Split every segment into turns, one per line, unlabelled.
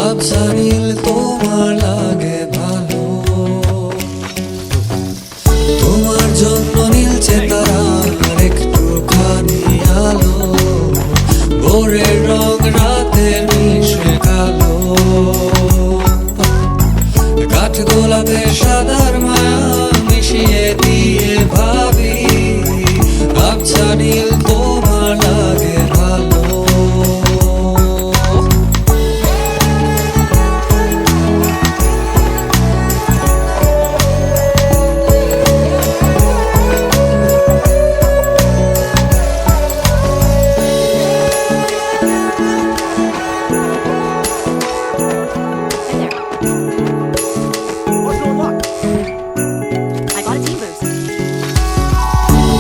আবছা নীল তোমার লাগে ভালো, তোমার জন্য নীলছে তারার একটুখানি আলো, ভোরের রং রাতের মিশে কালো, কাঠ গোলাপে সাদার মায়া মিশিয়ে দিয়ে ভাবি আবছা নীল তোমার লাগে ভালো।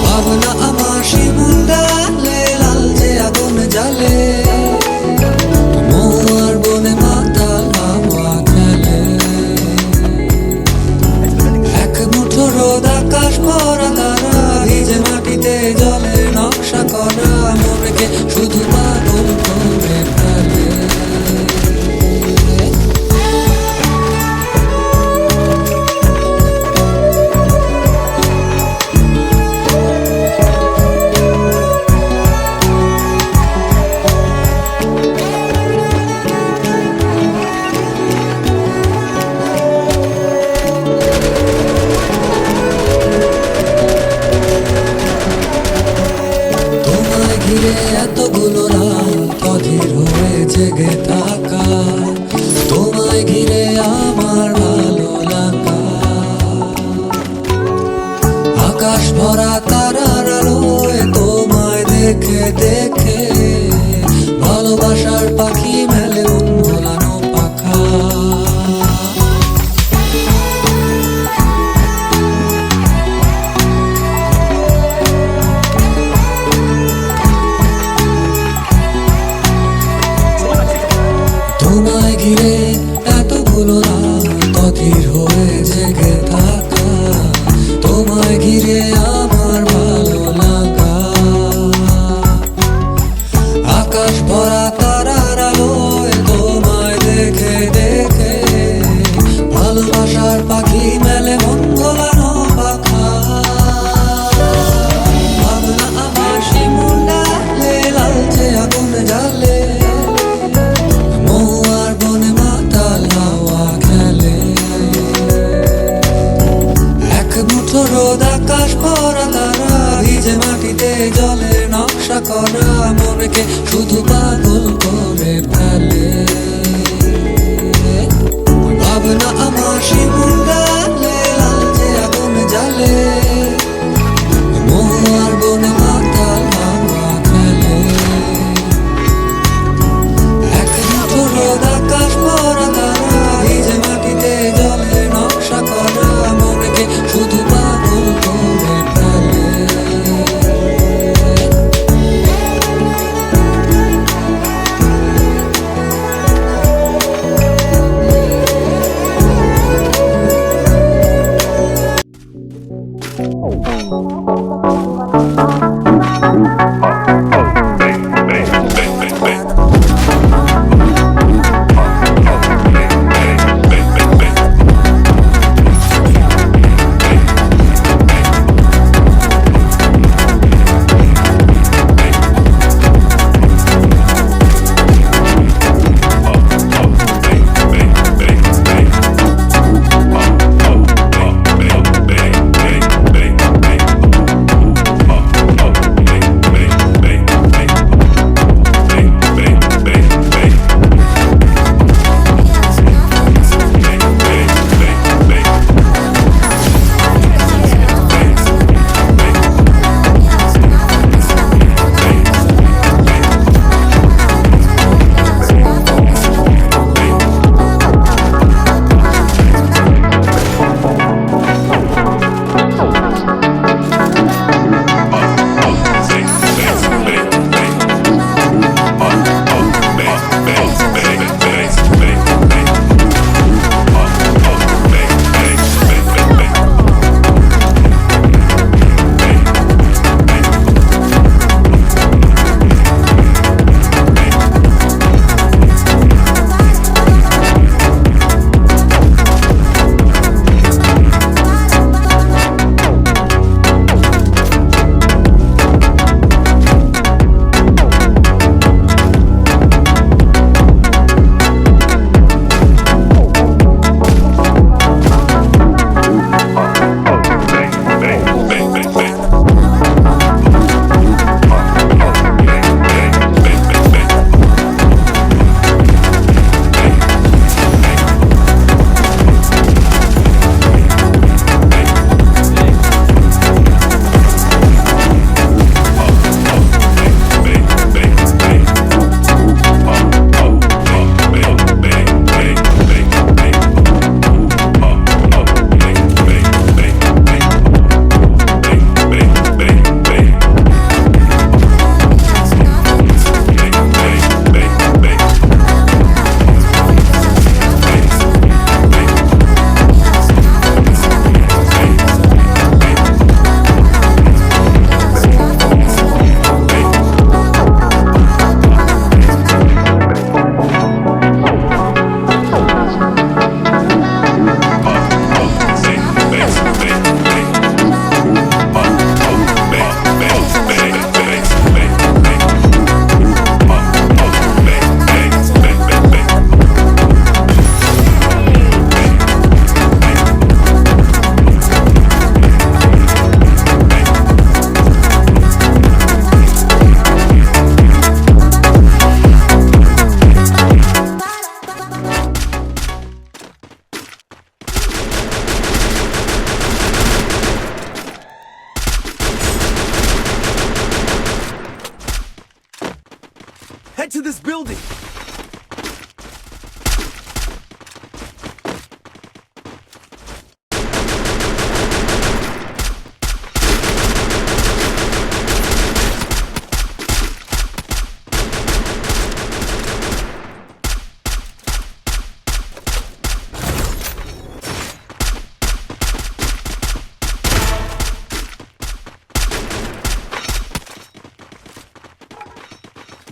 ভাবনা আমার শিমুল ডালে লালচে আগুন জ্বালে, মহুয়ার বনে মাতাল হাওয়া খেলে, এক মুঠো রোদ আকাশ ভরা তারা ভিজে মাটিতে জলের নকশা করা মনকে শুধু পাগল করে ফেলে। ঘিরে এতগুলো রাত অধীর হয়ে জেগে থাকা, তোমায় ঘিরে আমার ভালো লাগা, আকাশ ভরা তারার আলোয় তোমায় দেখে দেখে ভালোবাসার পাখি মেলে মন ভোলানো পাখা। তোমায় ঘিরে এতগুলো রাত অধীর হয়ে জেগে থাকা, তোমায় ঘিরে আমার ভালো লাগা, আকাশ ভরা তারার আলোয় তোমায় দেখে দেখে ভালোবাসার পাখি মেলে মন ভোলানো পাখা। ভাবনা আমার শিমুল ডালে লালচে আগুন জ্বালে, মহুয়ার বনে মাতাল হাওয়া খেলে, এক মুঠো রোদ আকাশ ভরা তারা ভিজে মাটিতে জলের নকশা করা মনকে শুধু পাগল করে ফেলে। ভাবনা আমার শিমুল ডালে লালচে আগুন জ্বালে, মহুয়ার বনে মাতাল হাওয়া খেলে, এক মুঠো রোদ আকাশ ভরা তারা ভিজে মাটিতে জলের নকশা করা মনকে শুধু পাগল করে ফেলে।
building!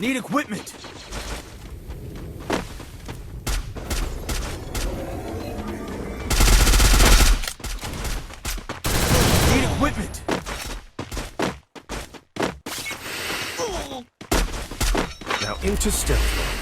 Need equipment! Need equipment! Now into stealth mode.